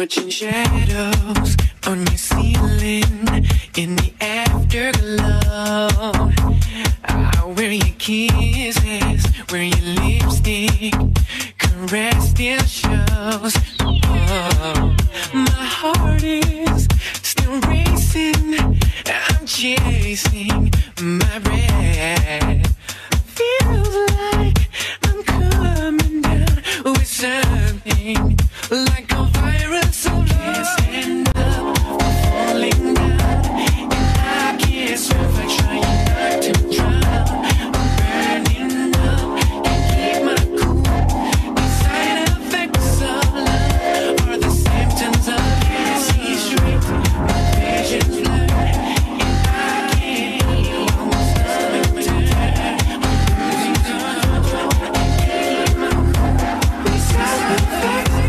Watching shadows on your ceiling in the afterglow. Where your kisses, where your lipstick caress still shows. Oh, my heart is still racing. I'm chasing my breath. Feels like I'm coming down with something like a virus of love. Stand up, falling down, and I can't survive trying not to drown. I'm burning up, can't keep my cool. The side effects of love are the symptoms of can't see straight. My vision's blurred, and I can't heal. My stomach turns, I'm losing control. Can't keep my cool. The side effects of love.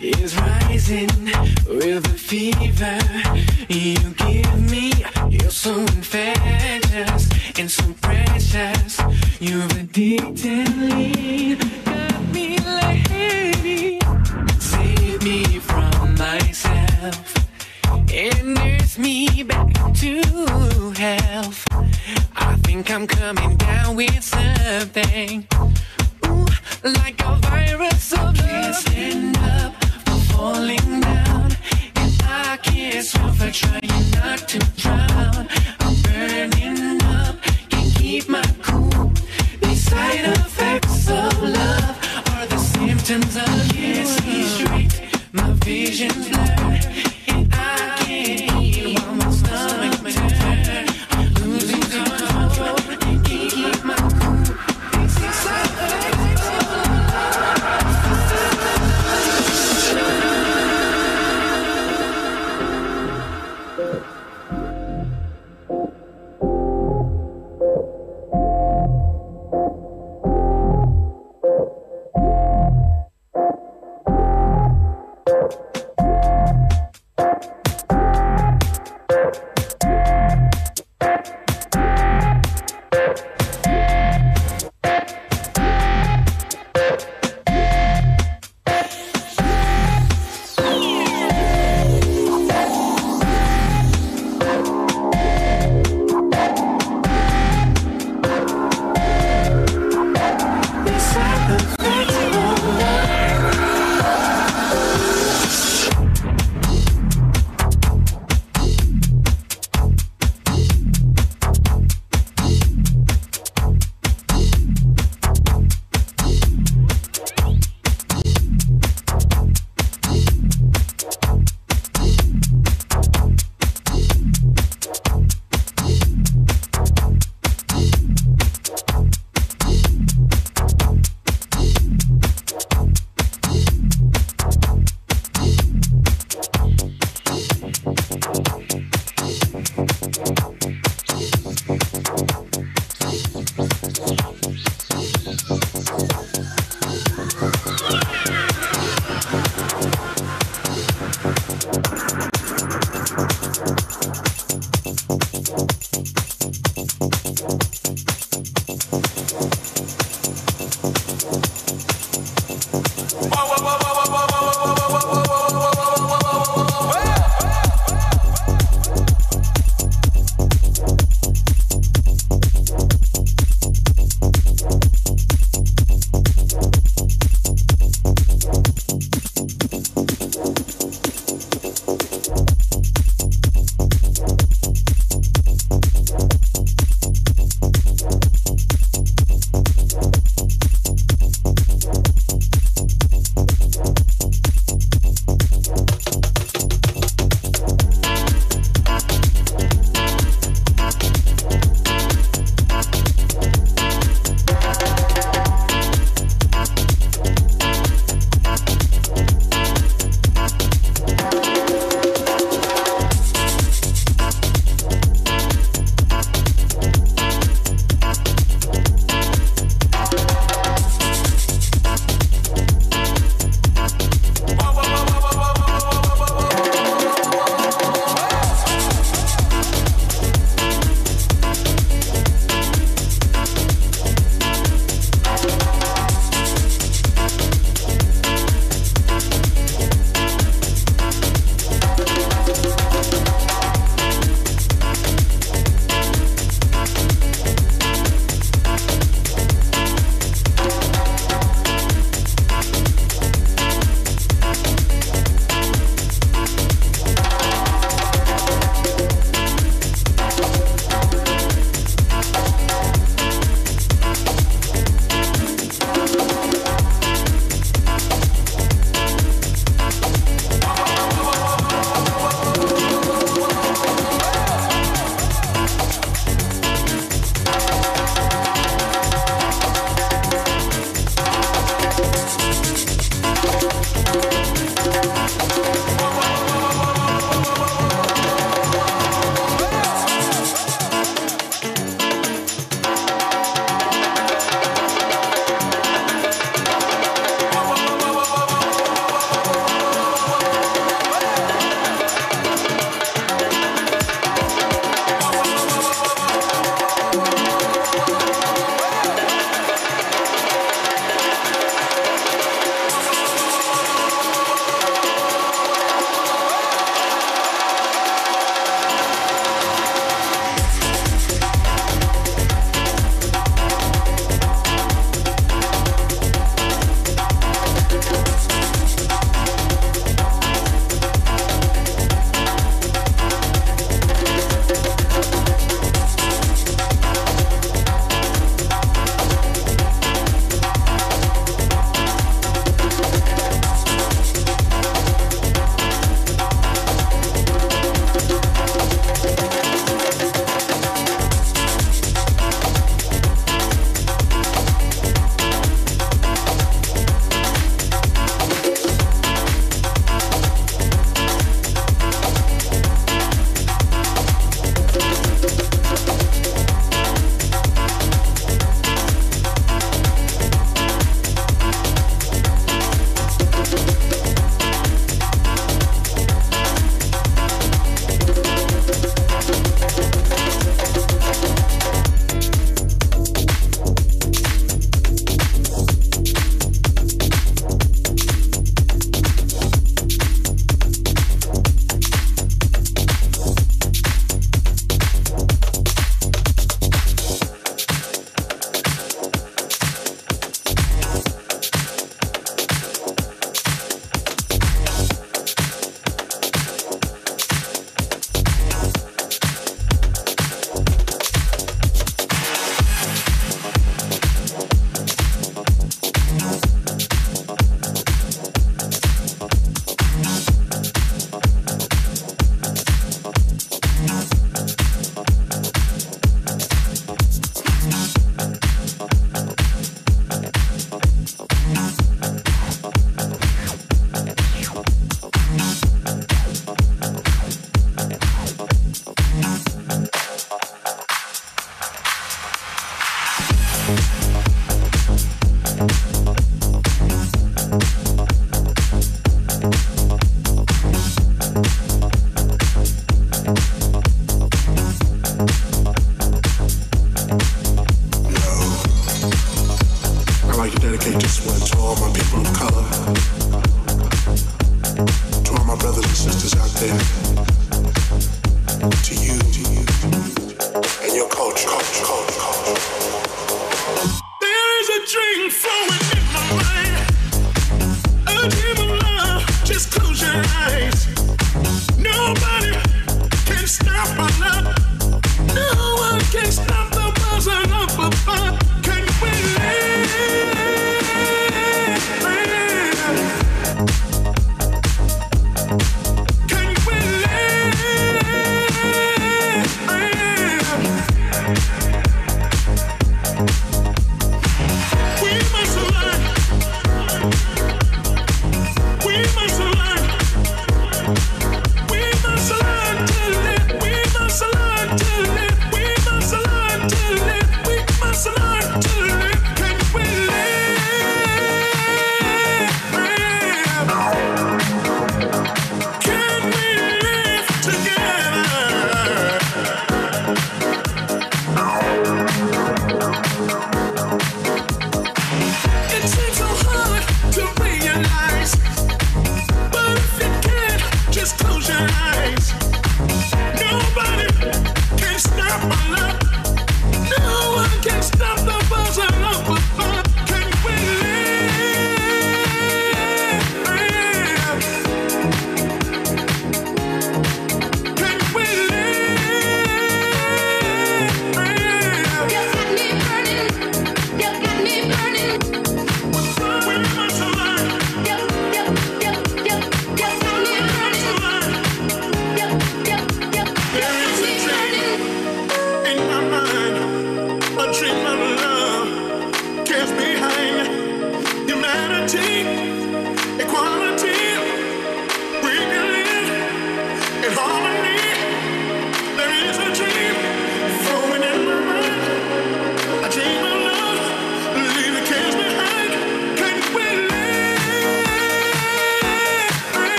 Is rising with a fever. You give me, you're so infectious and so precious. You've addictively got me lady. Save me from myself and nurse me back to health. I think I'm coming down with something. Like a virus of love. Stand up, falling down, and I can't suffer trying not to drown. I'm burning up, can't keep my cool. The side effects of love are the symptoms of can't see straight. My vision's blurred, and I can't eat while my stomach turns. I'm losing control, can't keep my cool. The side effects.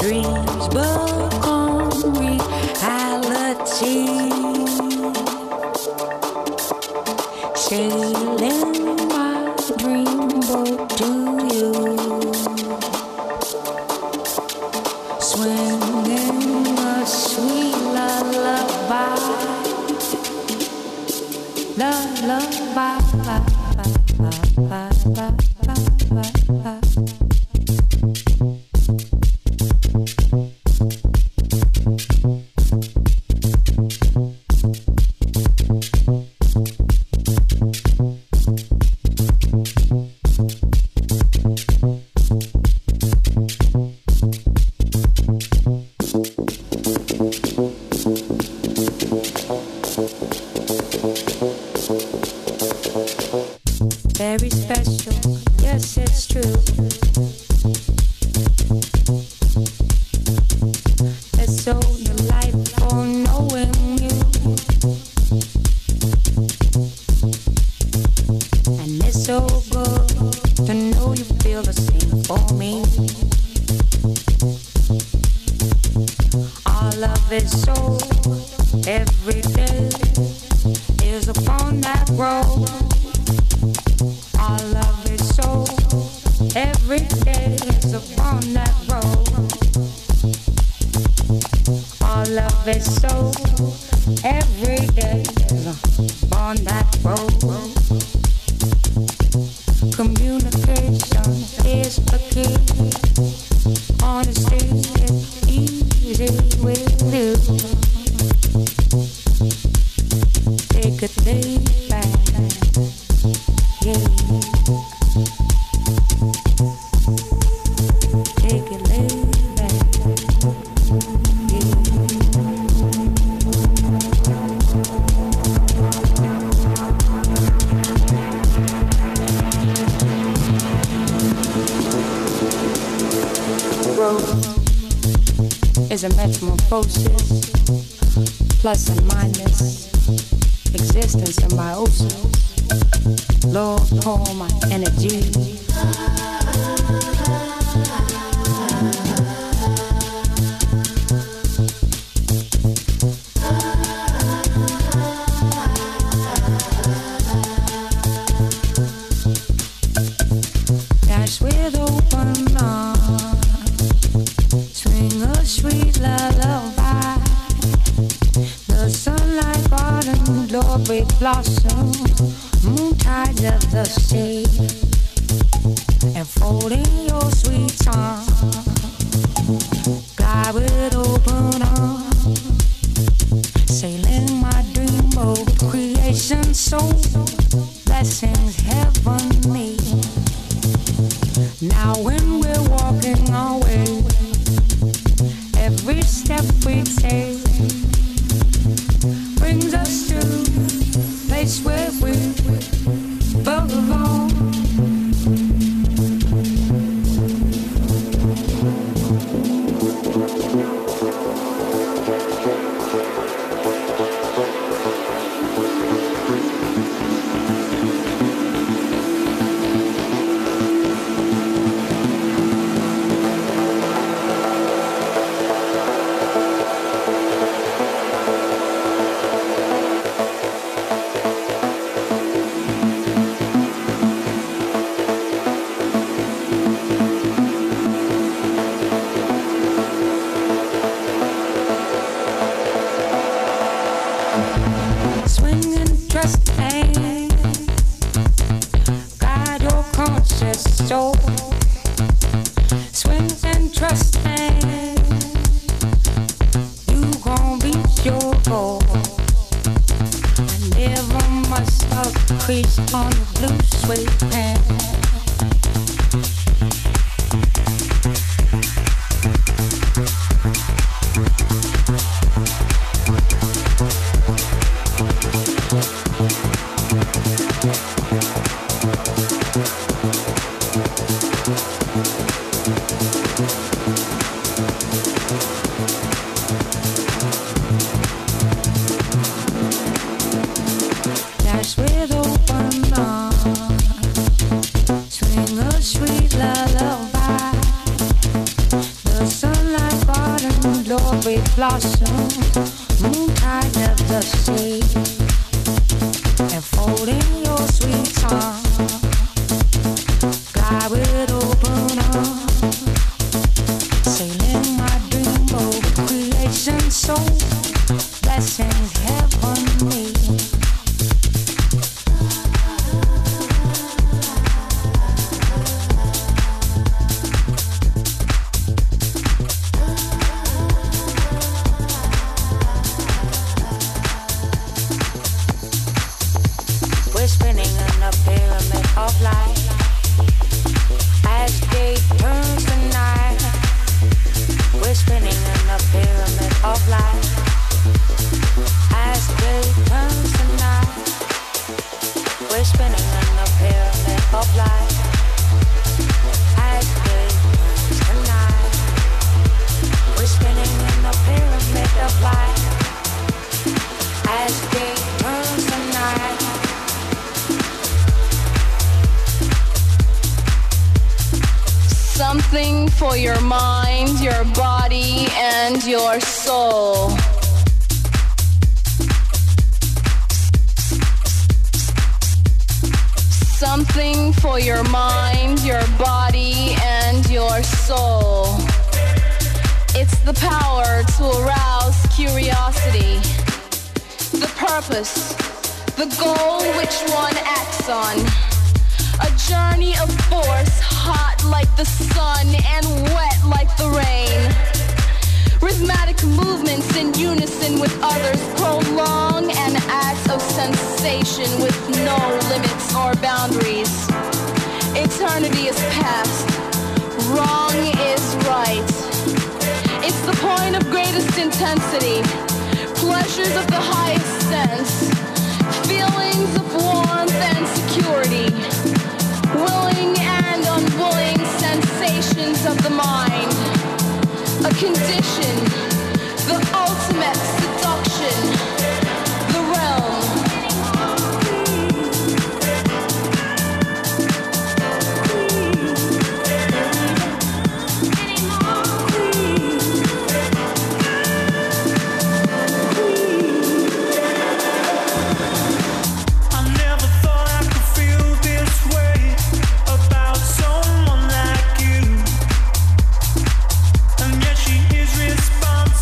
dreams become reality. Sailing my dreamboat to you, swinging a sweet lullaby, lullaby. Very special, yes, it's true. It's so delightful knowing you, and it's so good to know you feel the same for me. Our love is so every day is upon that road. Our love is so every day is upon that road. Our love is so every day is upon that road. Communication is the key. Honesty is easy with you. Take a day back. Yeah. Take it laid back. Yeah. Growth is a metamorphosis, plus and minus, existence symbiosis. Lord, pour my energy. Dash with open arms, swing a sweet lullaby. The sunlight garden, glory blossoms, moontides of the sea, enfolding your sweet arms, glide with open arms, sailing my dreamboat, creation so blessings heavenly. Now when we're walking our way, every step we take brings us to a place where we belong. Soul swings and trust, and you gon' reach your goal. I never must have creased on the blue suede pants. Dash with open arms, strawberry blossoms, moontide of the sea, and folding your sweet arms, glide with open arms, sailing my dream over creation, so blessings heavenly. We're spinning in a pyramid of light as day turns to night. We're spinning in a pyramid of light as day turns to night. We're spinning in a pyramid of light as day turns to night. We're spinning in a pyramid of light as day turns to night. Something for your mind, your body, and your soul. Something for your mind, your body, and your soul. It's the power to arouse curiosity, the purpose, the goal which one acts on. A journey of force, hot like the sun and wet like the rain. Rhythmic movements in unison with others prolong an act of sensation with no limits or boundaries. Eternity is past, wrong is right. It's the point of greatest intensity, pleasures of the highest sense, feelings of warmth and security, willing and unwilling sensations of the mind, a condition, the ultimate seduction, the realm. Responsible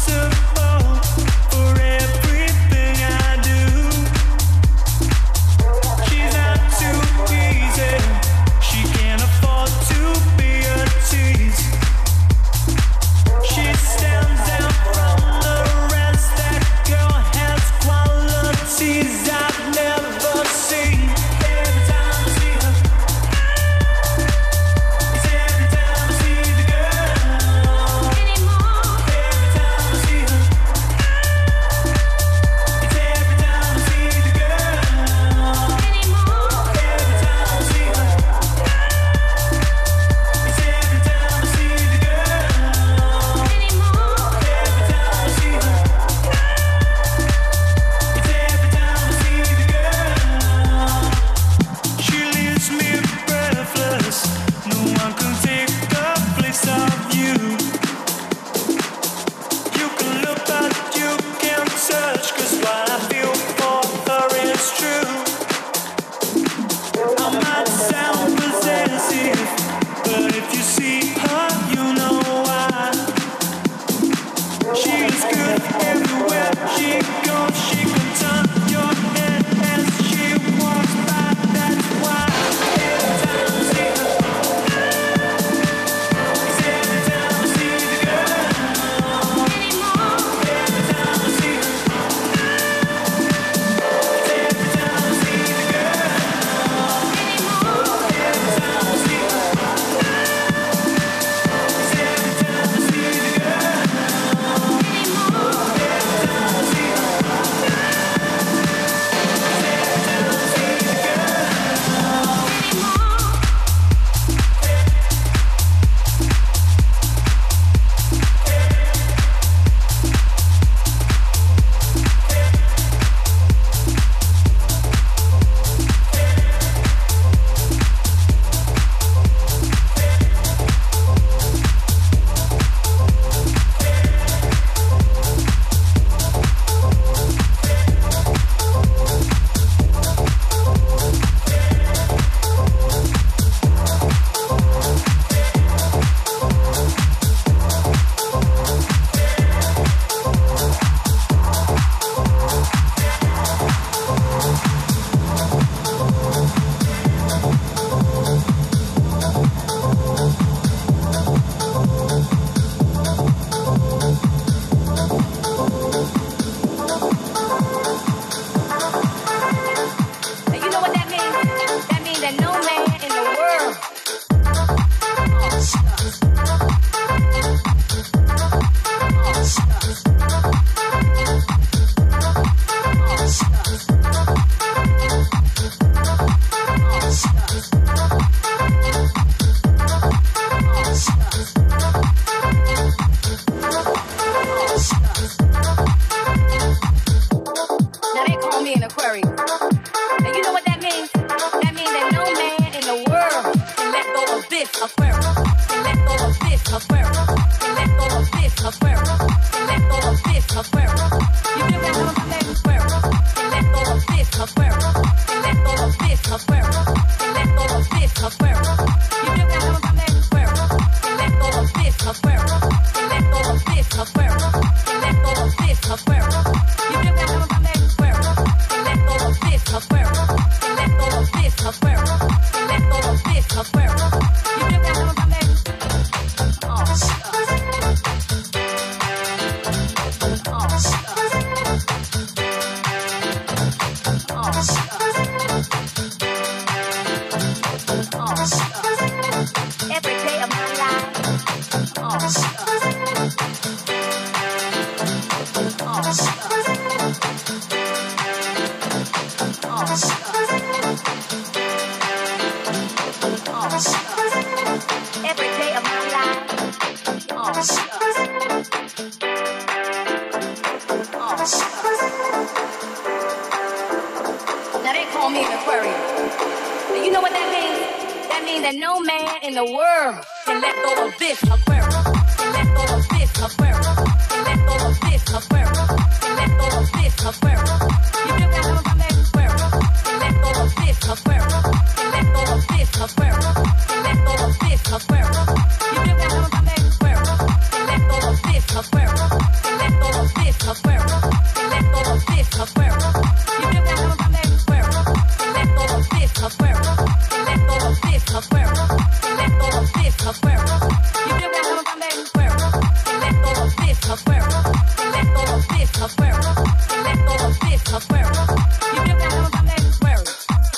that no man in the world can let go of this Aquarius. Can let go of this Aquarius. Can let go of this Aquarius. Can let go of this Aquarius. You feel that coming from that Aquarius? Can let go of this Aquarius. Can let go of this Aquarius. Can let go of this Aquarius. You feel that coming from that Aquarius? Can let go of this Aquarius. Can let go of this Aquarius. Can let go of this Aquarius. You feel that coming from that Aquarius? Can let go of this Aquarius. Can let go of this Aquarius. Can let go of this Aquarius. You feel that coming from that Aquarius? Can let go of this Aquarius. Can let go of this Aquarius. Can let go of this Aquarius. You feel that coming from that Aquarius?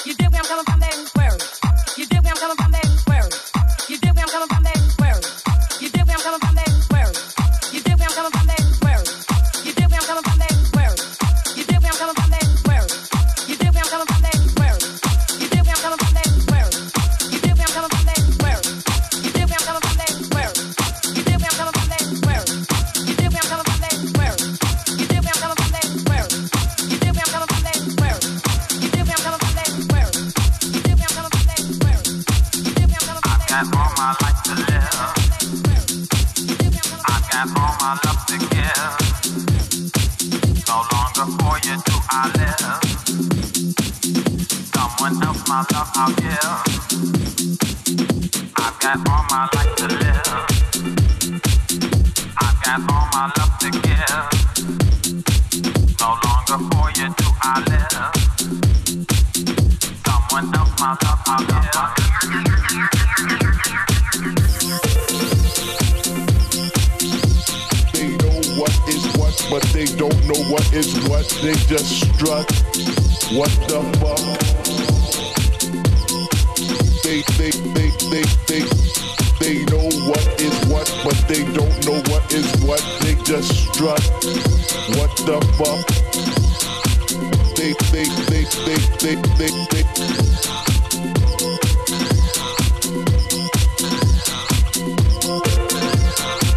You dig where I'm coming from that Aquarius? You dig where I'm coming from that Aquarius? You dig where I'm coming from that Aquarius? You dig where I'm coming from that Aquarius? You dig where I'm coming from that Aquarius? You dig where I'm coming from that Aquarius? You dig where I'm coming from that Aquarius? You dig where I'm coming from that Aquarius? You dig where I'm coming from that Aquarius? You dig where I'm coming from that Aquarius? You dig where I'm coming from that Aquarius? You dig where I'm coming from that Aquarius? You dig where I'm coming from that Aquarius? You dig where I'm coming from that Aquarius? You dig where I'm coming from that Aquarius? You dig where I'm coming from that Aquarius? You dig where I'm coming from that Aquarius? You dig where I'm coming from that I got all my life to live. I got all my love to give. No longer for you do I live. Someone else my love I'll give. I've got all my life to live. I've got all my love to give. No longer for you do I live. Someone else my love I'll give. They know what is what, but they don't know what is what. They just strut. What the fuck? They know what is what, but they don't know what is what. They just strut. What the fuck?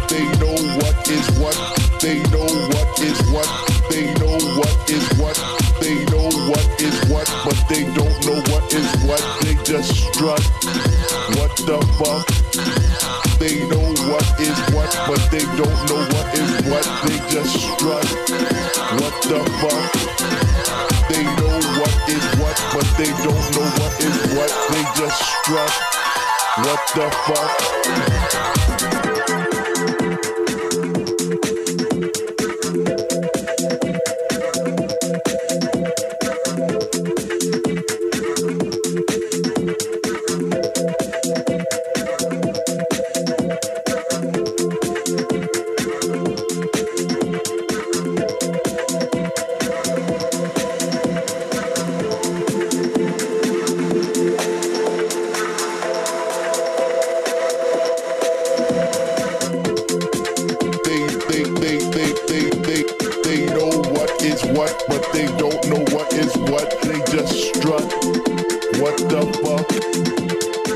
They know what is what. They know what is what. They know what is what. They know what is what, but they don't know what is what. They just strut. What the fuck? They know what is what, but they don't know what is what. They just strut. What the fuck?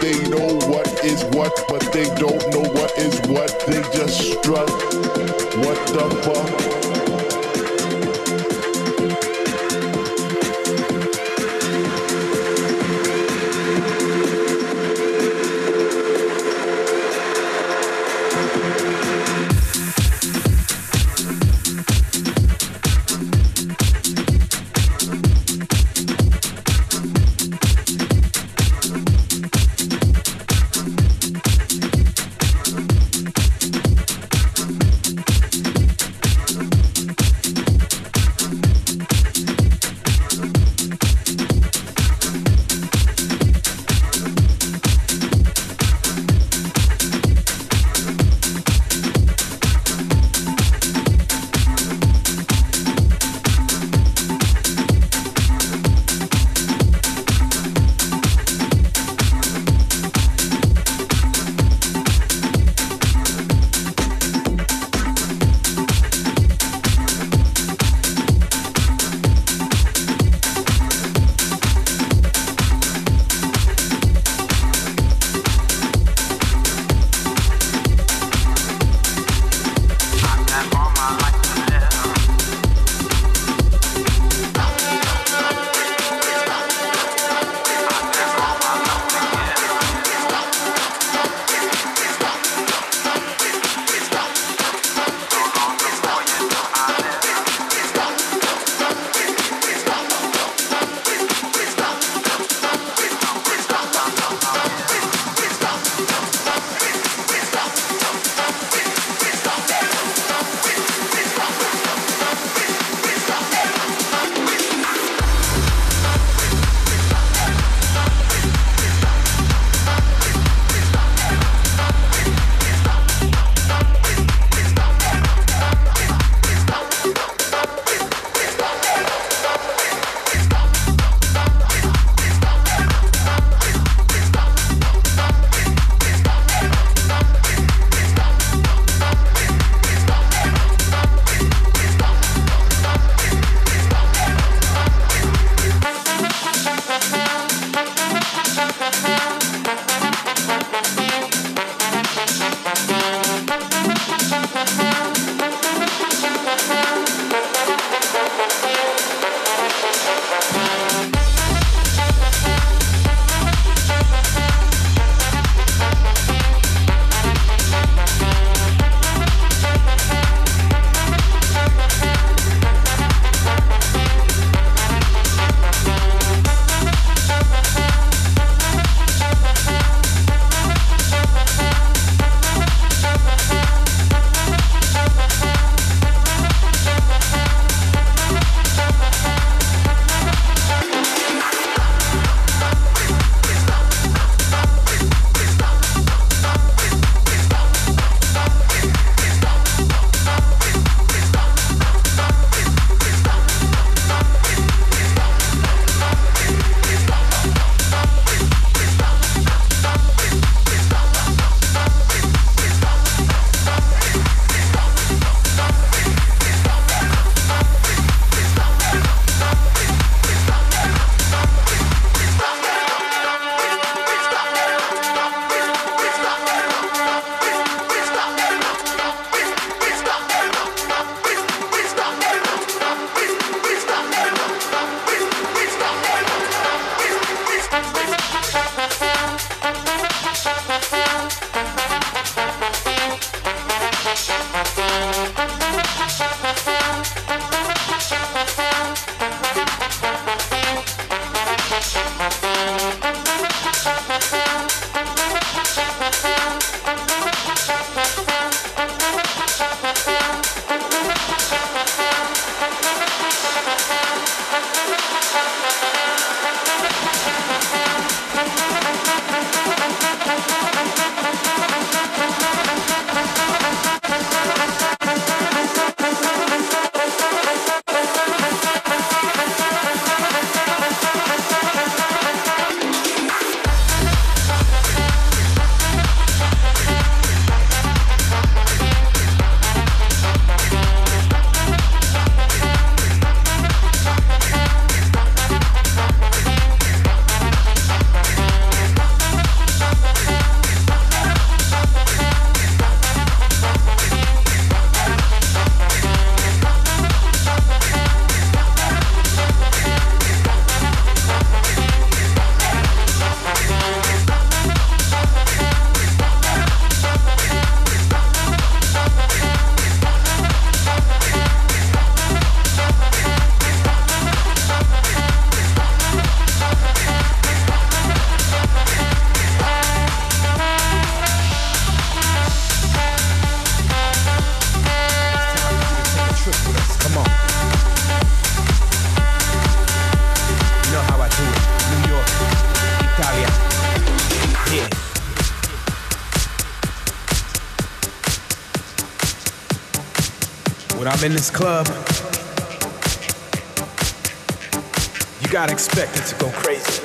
They know what is what, but they don't know what is what. They just strut. What the fuck? Come on. You know how I do it. New York, Italia. Yeah. When I'm in this club, you gotta expect it to go crazy.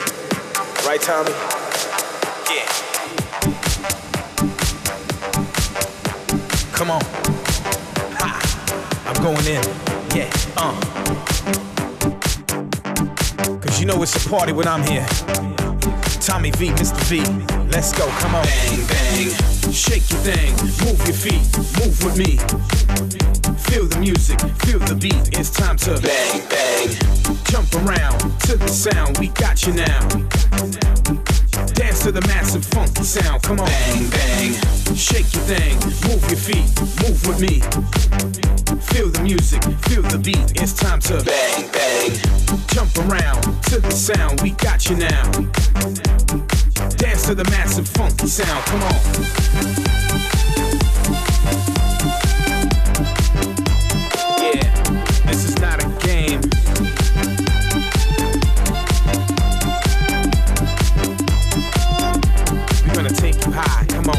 Right, Tommy? Yeah. Come on. Ha. I'm going in. Yeah. Cause you know it's a party when I'm here. TommyVee, Mr. V. Let's go. Come on. Bang, bang. Shake your thing. Move your feet. Move with me. Feel the music. Feel the beat. It's time to bang, bang. Jump around to the sound. We got you now. Dance to the massive funky sound. Come on. Bang, bang. Shake your thing. Move your feet. Move with me. Feel the music. Feel the beat. It's time to bang, bang. Jump around to the sound. We got you now. Dance to the massive funky sound. Come on. Yeah, this is not a game. We're gonna take you high. Come on.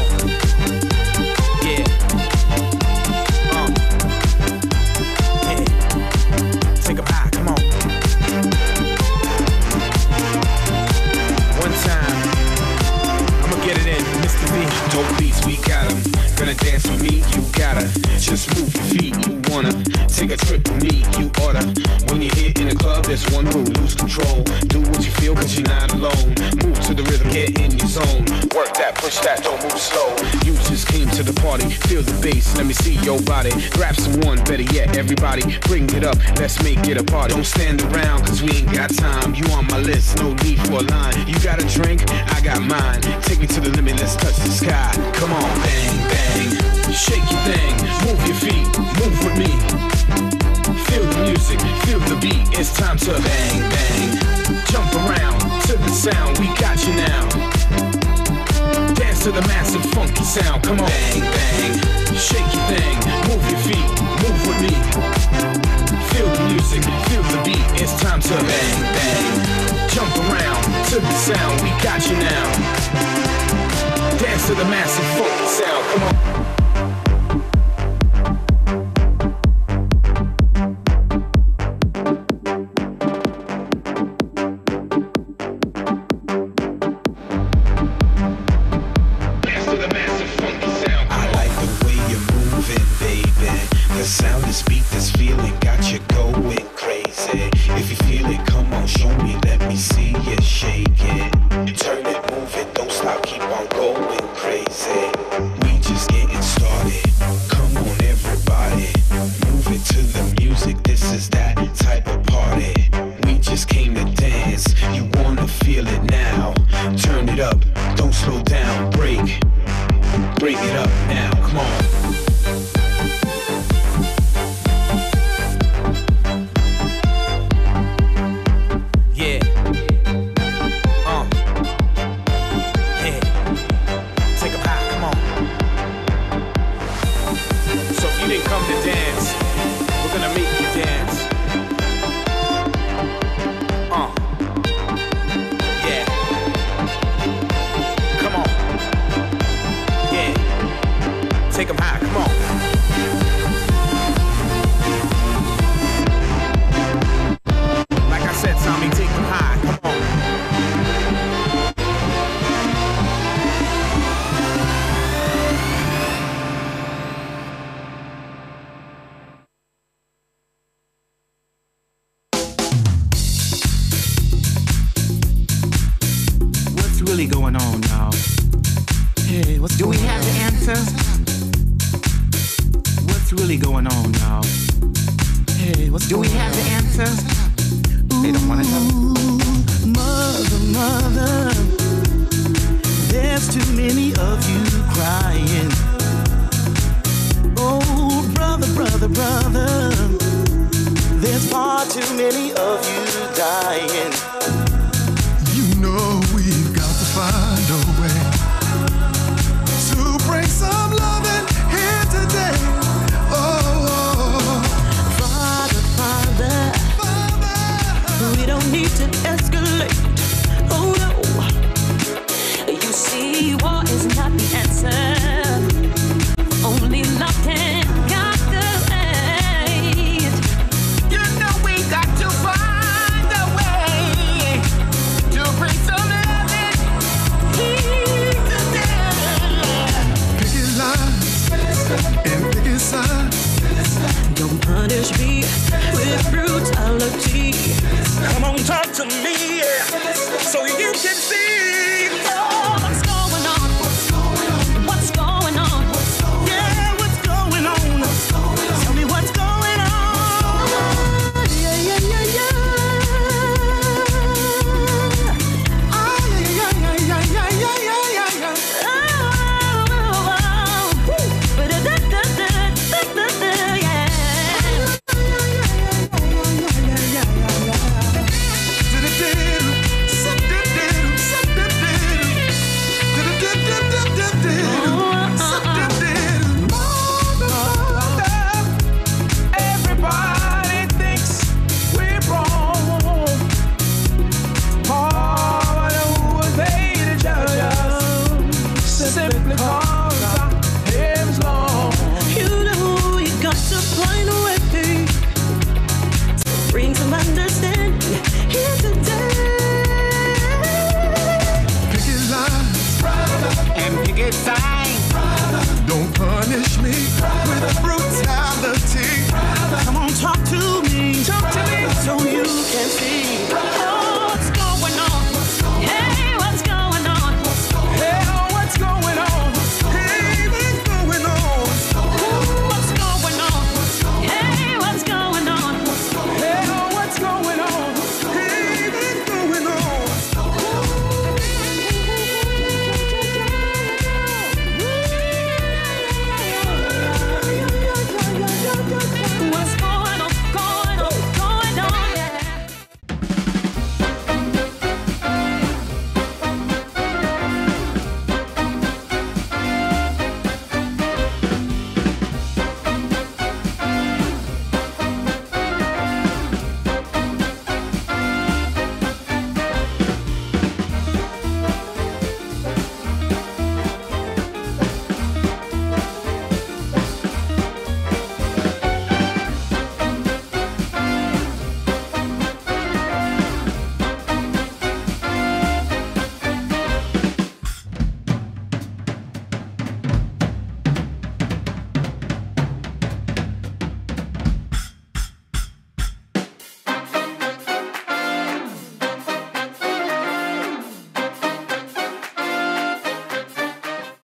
Yeah. Yeah. Take them high. Come on. One time. Get it in, Mr. V. Dope beats, we got 'em. Gonna dance with me, you gotta just move your feet. You wanna take a trip with me, you oughta. When you're here in the club, there's one rule, lose control. Do what you feel, cause you're not alone. Move to the rhythm, get in your zone. Work that, push that, don't move slow. You just came to the party, feel the bass, let me see your body. Grab someone, better yet, everybody, bring it up, let's make it a party. Don't stand around, cause we ain't got time. You on my list, no need for a line. You got a drink, I got mine. Take me to the limit, let's touch the sky. Come on, bang, bang. Shake your thing, move your feet, move with me. Feel the music, feel the beat. It's time to bang, bang. Jump around to the sound, we got you now. Dance to the massive funky sound. Come on, bang, bang. Shake your thing, move your feet, move with me. Feel the music, feel the beat. It's time to bang, bang. Jump around to the sound, we got you now. Dance to the massive funky sound. Come on. Dance to the massive funky sound. I like the way you're moving, baby. The sound, this beat, this feeling got you going crazy. If you feel it, come on, show me, let me see you shake it. Turn it, move it, don't stop, keep on going crazy. We just getting started. Come on, everybody, move it to the music. This is that type of party. We just came to dance. You wanna feel it now? Turn it up, don't slow down. Break it up now. Come on. Take them high, come on. Like I said, Tommy, take them high, come on. What's really going on, y'all? Hey, what's going on? Do we have the answer? What's really going on, y'all? Hey, what's going on? Do we have the answer? They don't want to know. Mother, there's too many of you crying. Oh, brother, there's far too many of you dying. You know we've got to find a way to bring some loving here today. Oh, punish me with brutality. Come on, talk to me, yeah.